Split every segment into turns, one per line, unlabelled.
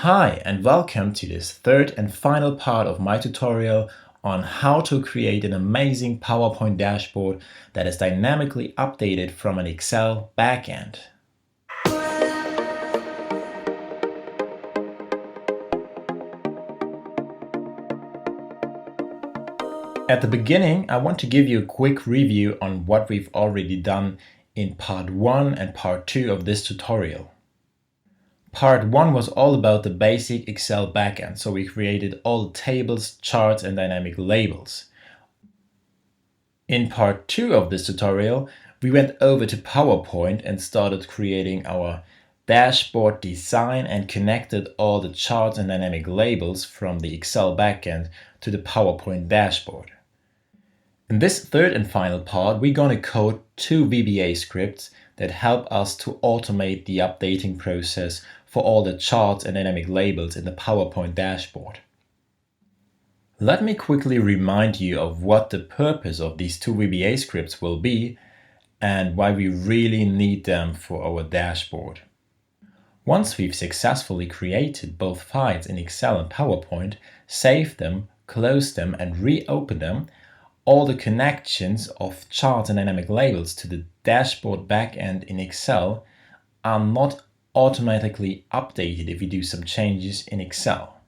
Hi and welcome to this third and final part of my tutorial on how to create an amazing PowerPoint dashboard that is dynamically updated from an Excel backend. At the beginning, I want to give you a quick review on what we've already done in part 1 and part 2 of this tutorial. Part 1 was all about the basic Excel backend, so we created all the tables, charts and dynamic labels. In part 2 of this tutorial, we went over to PowerPoint and started creating our dashboard design and connected all the charts and dynamic labels from the Excel backend to the PowerPoint dashboard. In this third and final part, we're going to code 2 VBA scripts that help us to automate the updating process for all the charts and dynamic labels in the PowerPoint dashboard. Let me quickly remind you of what the purpose of these 2 VBA scripts will be and why we really need them for our dashboard. Once we've successfully created both files in Excel and PowerPoint, saved them, closed them and reopened them, all the connections of charts and dynamic labels to the dashboard backend in Excel are not automatically updated if we do some changes in Excel.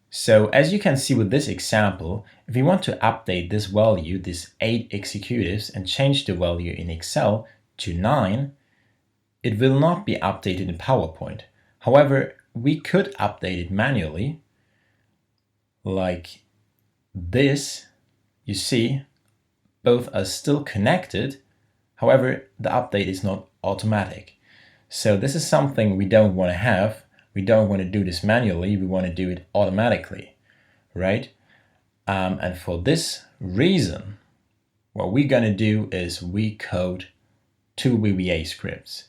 So as you can see with this example, if we want to update this value, this 8 executives, and change the value in Excel to 9, it will not be updated in PowerPoint. However, we could update it manually, like this. You see, both are still connected, however, the update is not automatic. So this is something we don't want to have. We don't want to do this manually, we want to do it automatically, right? And for this reason, what we're going to do is we code 2 VBA scripts.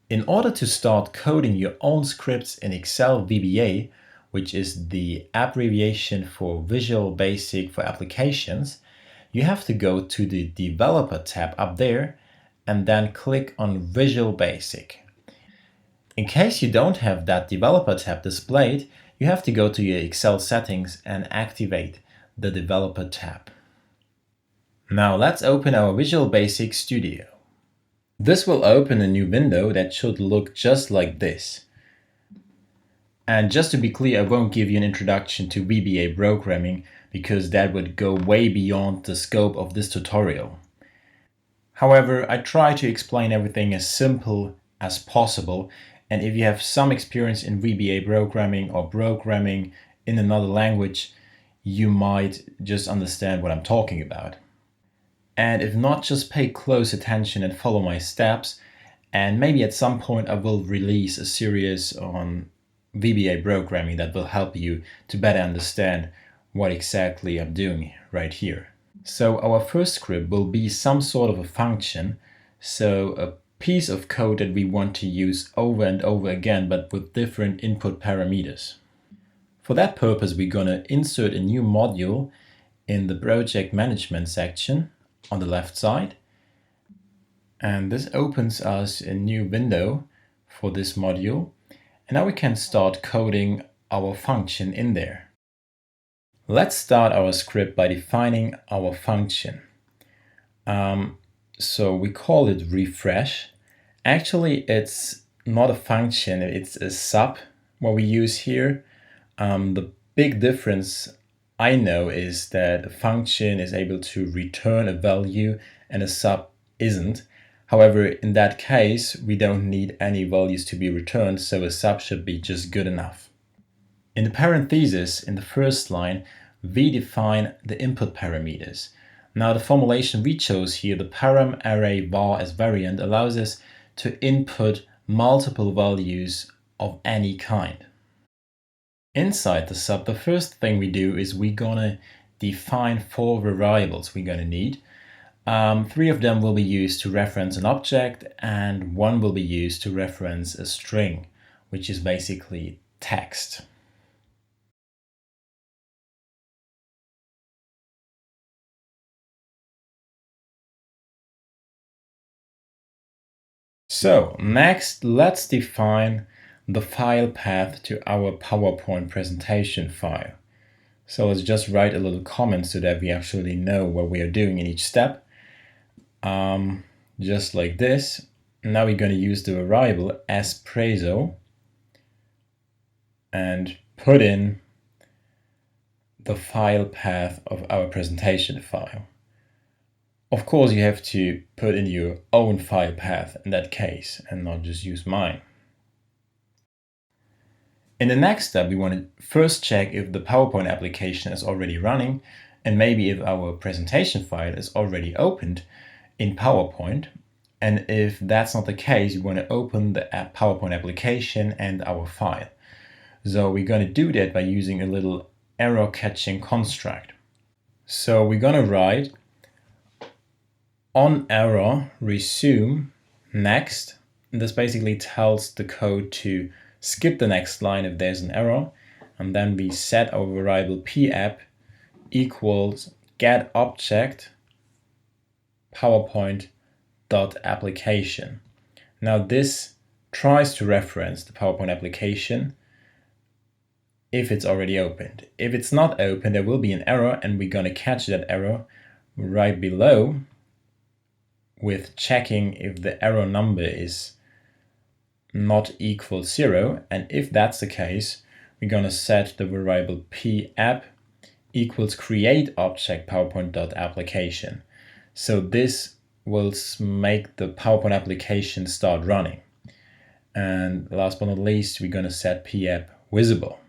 In order to start coding your own scripts in Excel VBA, which is the abbreviation for Visual Basic for Applications, you have to go to the Developer tab up there and then click on Visual Basic. In case you don't have that Developer tab displayed, you have to go to your Excel settings and activate the Developer tab. Now let's open our Visual Basic Studio. This will open a new window that should look just like this. And just to be clear, I won't give you an introduction to VBA programming because that would go way beyond the scope of this tutorial. However, I try to explain everything as simple as possible, and if you have some experience in VBA programming or programming in another language, you might just understand what I'm talking about. And if not, just pay close attention and follow my steps, and maybe at some point I will release a series on VBA programming that will help you to better understand what exactly I'm doing right here. So our first script will be some sort of a function, so a piece of code that we want to use over and over again but with different input parameters. For that purpose, we're going to insert a new module in the project management section on the left side, and this opens us a new window for this module. And now we can start coding our function in there. Let's start our script by defining our function. So we call it refresh. Actually, it's not a function, it's a sub what we use here. The big difference I know is that a function is able to return a value and a sub isn't. However, in that case, we don't need any values to be returned, so a sub should be just good enough. In the parentheses, in the first line, we define the input parameters. Now the formulation we chose here, the param array var as variant, allows us to input multiple values of any kind. Inside the sub, the first thing we do is we're gonna define 4 variables we're gonna need. 3 of them will be used to reference an object and 1 will be used to reference a string, which is basically text. So next, let's define the file path to our PowerPoint presentation file. So let's just write a little comment so that we actually know what we are doing in each step. Just like this. Now we're going to use the variable espresso and put in the file path of our presentation file. Of course, you have to put in your own file path in that case and not just use mine. In the next step, we want to first check if the PowerPoint application is already running and maybe if our presentation file is already opened in PowerPoint. And if that's not the case, you want to open the PowerPoint application and our file. So we're going to do that by using a little error catching construct. So we're going to write on error resume next. And this basically tells the code to skip the next line if there's an error. And then we set our variable papp equals get object PowerPoint dot application. Now this tries to reference the PowerPoint application if it's already opened. If it's not open, there will be an error, and we're going to catch that error right below with checking if the error number is not equal 0. And if that's the case, we're going to set the variable papp equals create object PowerPoint.application. So this will make the PowerPoint application start running. And last but not least, we're going to set papp visible.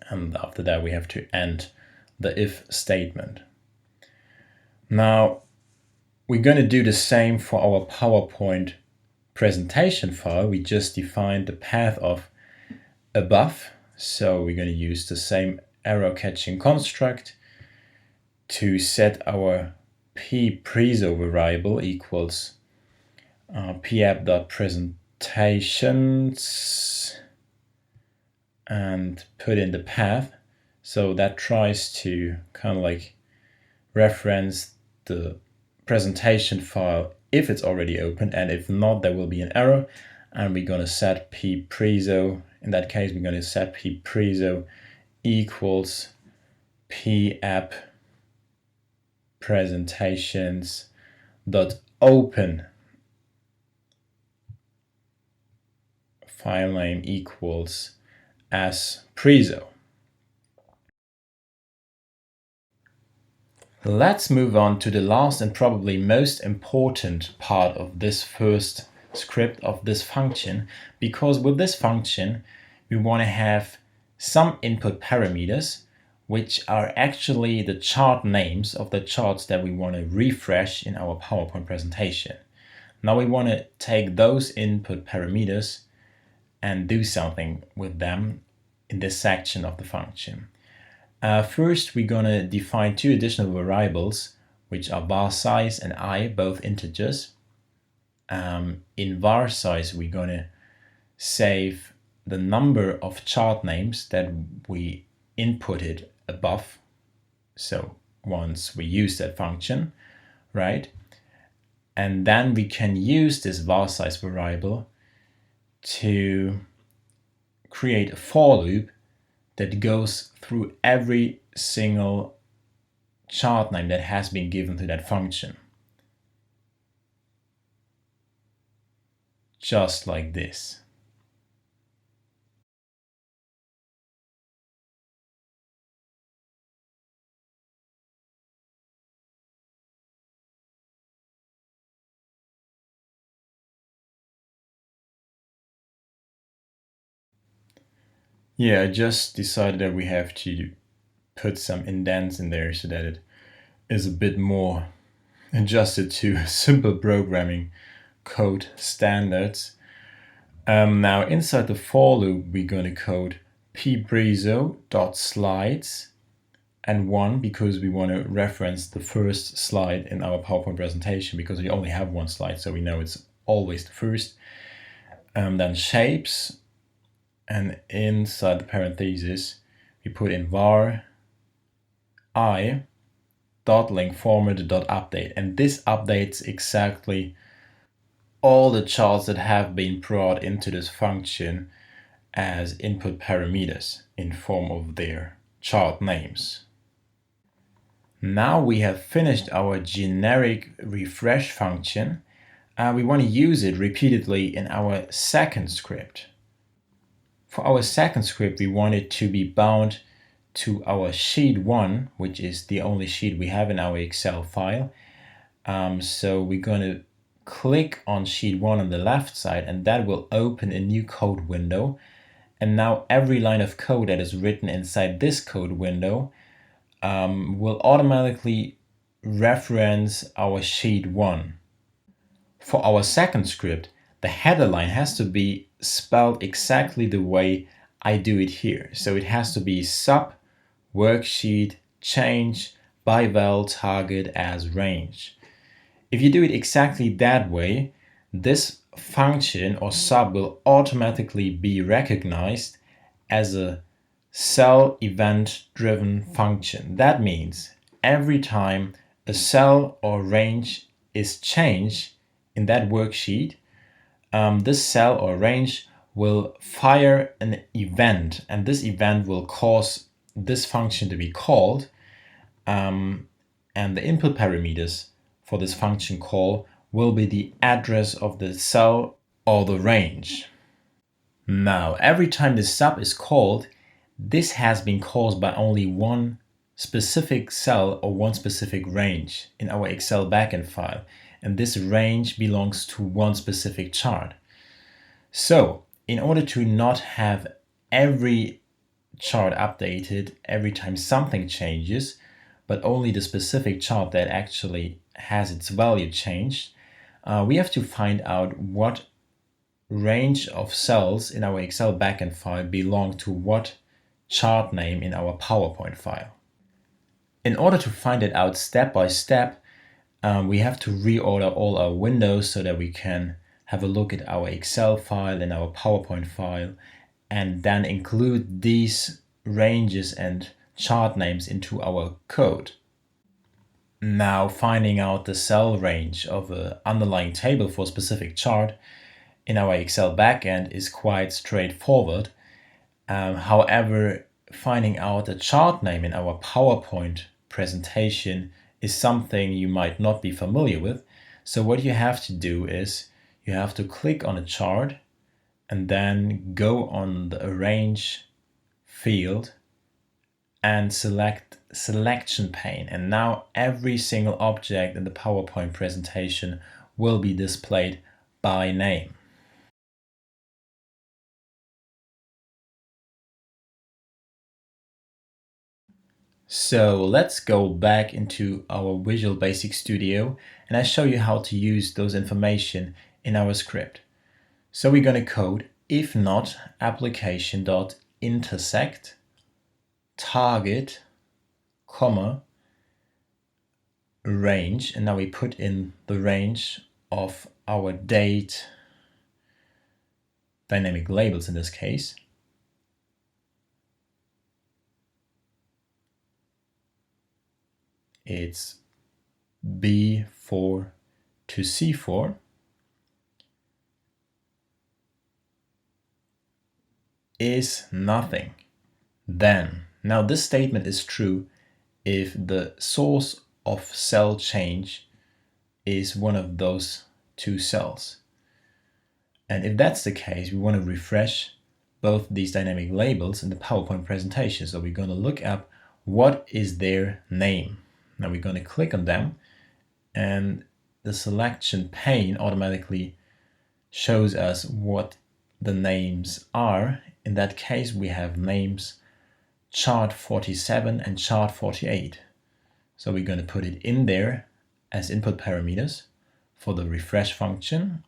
And after that, we have to end the if statement. Now, we're going to do the same for our PowerPoint presentation file. We just defined the path of above. So we're going to use the same error catching construct to set our ppreso variable equals papp.presentations and put in the path. So that tries to kind of like reference the presentation file if it's already open, and if not, there will be an error. And we're going to set ppreso. In that case, we're going to set ppreso equals papp presentations dot open file name equals as preso. Let's move on to the last and probably most important part of this first script of this function, because with this function we want to have some input parameters which are actually the chart names of the charts that we want to refresh in our PowerPoint presentation. Now we want to take those input parameters and do something with them in this section of the function. First, we're going to define two additional variables, which are var size and I, both integers. In var size, we're going to save the number of chart names that we inputted above. So once we use that function, right? And then we can use this var size variable to create a for loop that goes through every single chart name that has been given to that function. Just like this. Yeah, I just decided that we have to put some indents in there so that it is a bit more adjusted to simple programming code standards. Now inside the for loop, we're going to code ppreso.slides and 1 because we want to reference the first slide in our PowerPoint presentation, because we only have one slide, so we know it's always the first. Then shapes. And inside the parentheses, we put in var I dot link format dot update, and this updates exactly all the charts that have been brought into this function as input parameters in form of their chart names. Now we have finished our generic refresh function. We want to use it repeatedly in our second script. For our second script, we want it to be bound to our sheet 1, which is the only sheet we have in our Excel file. So we're going to click on sheet 1 on the left side, and that will open a new code window. And now every line of code that is written inside this code window will automatically reference our sheet 1. For our second script, the header line has to be spelled exactly the way I do it here. So it has to be sub worksheet change by val target as range. If you do it exactly that way, this function or sub will automatically be recognized as a cell event driven function. That means every time a cell or range is changed in that worksheet, this cell or range will fire an event, and this event will cause this function to be called, and the input parameters for this function call will be the address of the cell or the range. Now, every time the sub is called, this has been caused by only one specific cell or one specific range in our Excel Backend file, and this range belongs to one specific chart. So, in order to not have every chart updated every time something changes, but only the specific chart that actually has its value changed, we have to find out what range of cells in our Excel Backend file belong to what chart name in our PowerPoint file. In order to find it out step by step, we have to reorder all our windows so that we can have a look at our Excel file and our PowerPoint file, and then include these ranges and chart names into our code. Now, finding out the cell range of an underlying table for a specific chart in our Excel backend is quite straightforward. However, finding out a chart name in our PowerPoint presentation is something you might not be familiar with. So what you have to do is you have to click on a chart and then go on the Arrange field and select Selection pane. And now every single object in the PowerPoint presentation will be displayed by name. So let's go back into our Visual Basic Studio and I show you how to use those information in our script. So we're going to code if not application.intersect target, comma, range, and now we put in the range of our date dynamic labels in this case. It's B4 to C4. Is nothing. Then, now this statement is true if the source of cell change is one of those two cells. And if that's the case, we want to refresh both these dynamic labels in the PowerPoint presentation. So we're going to look up what is their name. Now we're going to click on them and the selection pane automatically shows us what the names are. In that case, we have names chart 47 and chart 48. So we're going to put it in there as input parameters for the refresh function.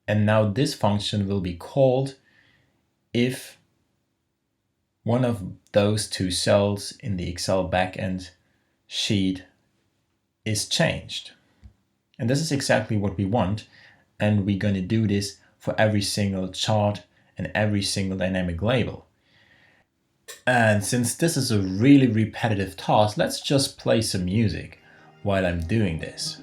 And now this function will be called if one of those two cells in the Excel backend sheet is changed. And this is exactly what we want. And we're going to do this for every single chart and every single dynamic label. And since this is a really repetitive task, let's just play some music while I'm doing this.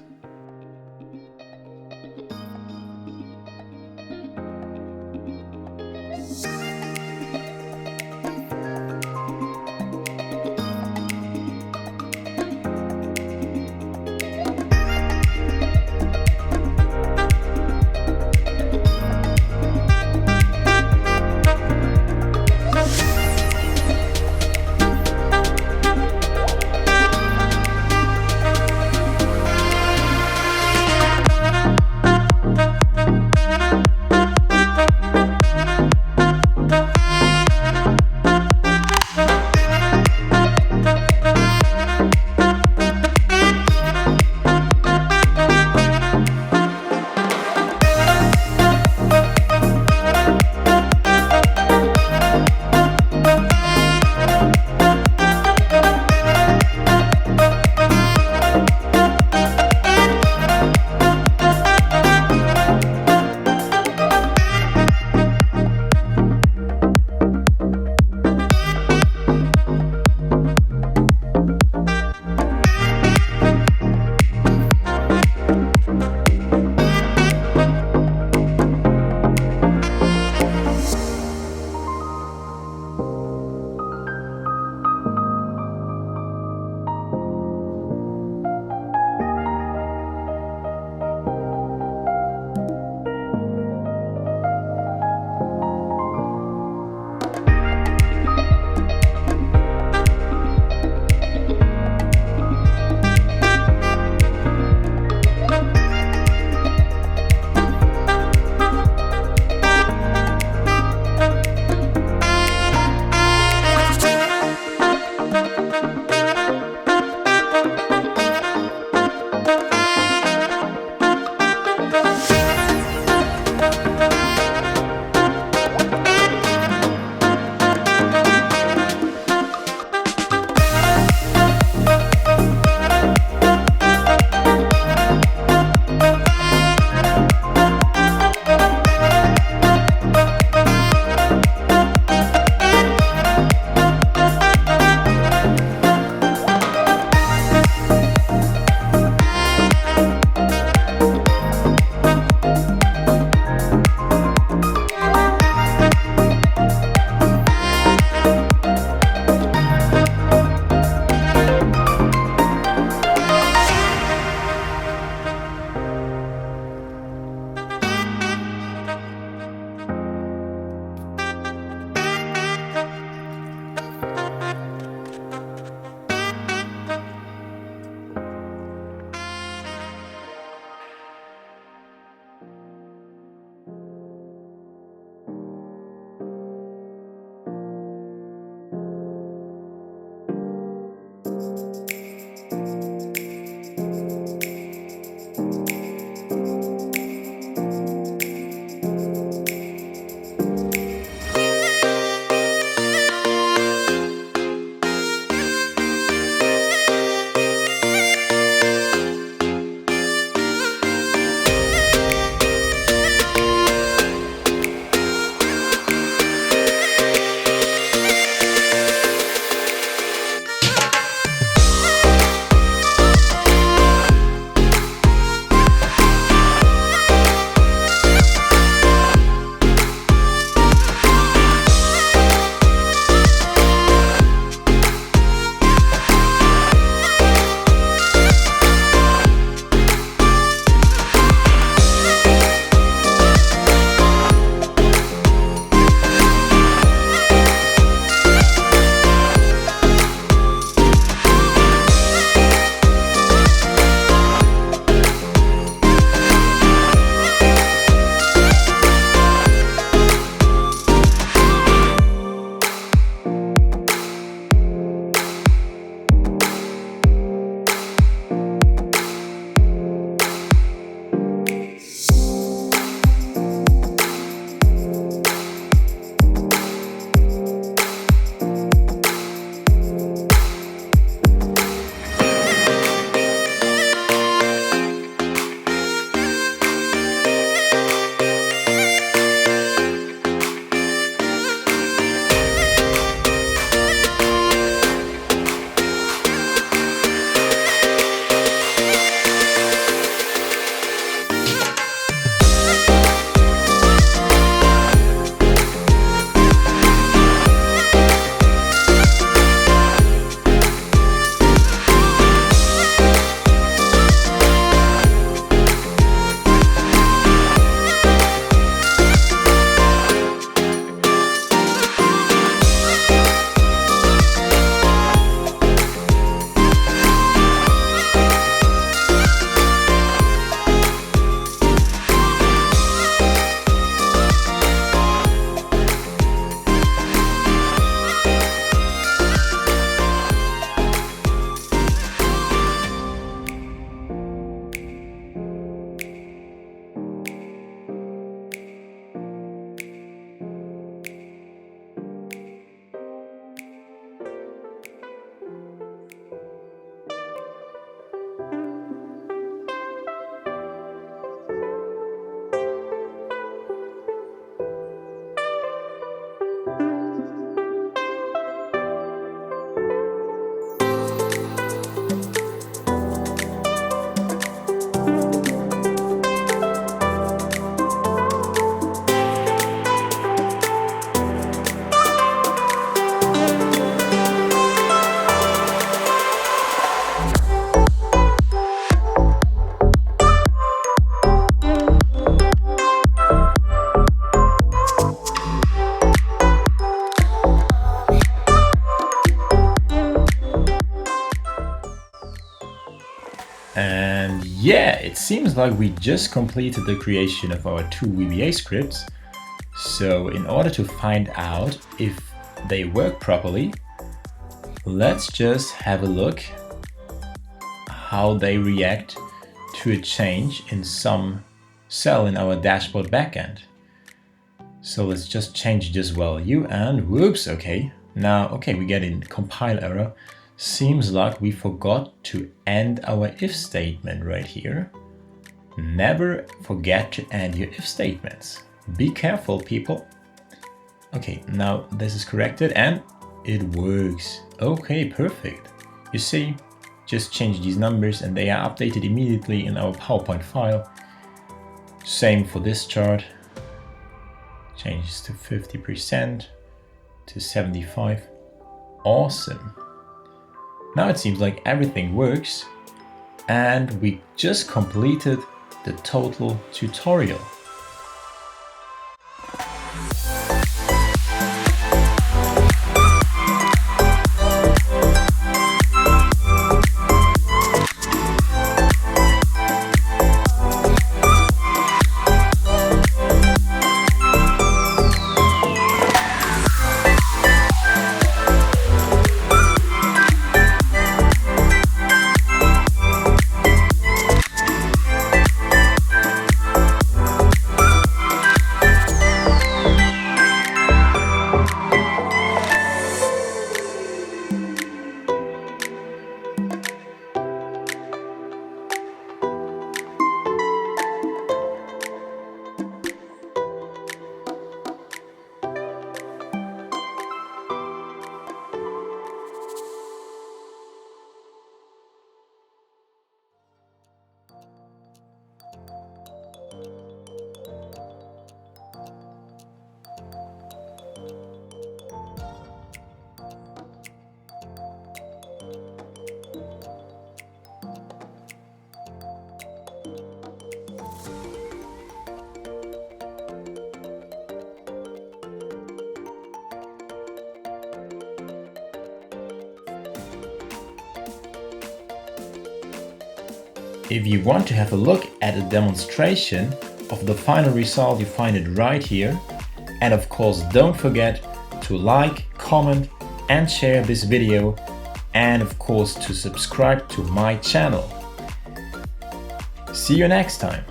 yeah, it seems like we just completed the creation of our 2 VBA scripts. So in order to find out if they work properly, let's just have a look how they react to a change in some cell in our dashboard backend. So let's just change this value and whoops, okay. Now, okay, we get a compile error. Seems like we forgot to end our if statement right here. Never forget to end your if statements. Be careful, people. Okay, now this is corrected and it works. Okay, perfect. You see, just change these numbers and they are updated immediately in our PowerPoint file. Same for this chart. Changes to 50% to 75%. Awesome. Now it seems like everything works and we just completed the total tutorial. If you want to have a look at a demonstration of the final result, you find it right here. And of course, don't forget to like, comment and share this video, and of course to subscribe to my channel. See you next time.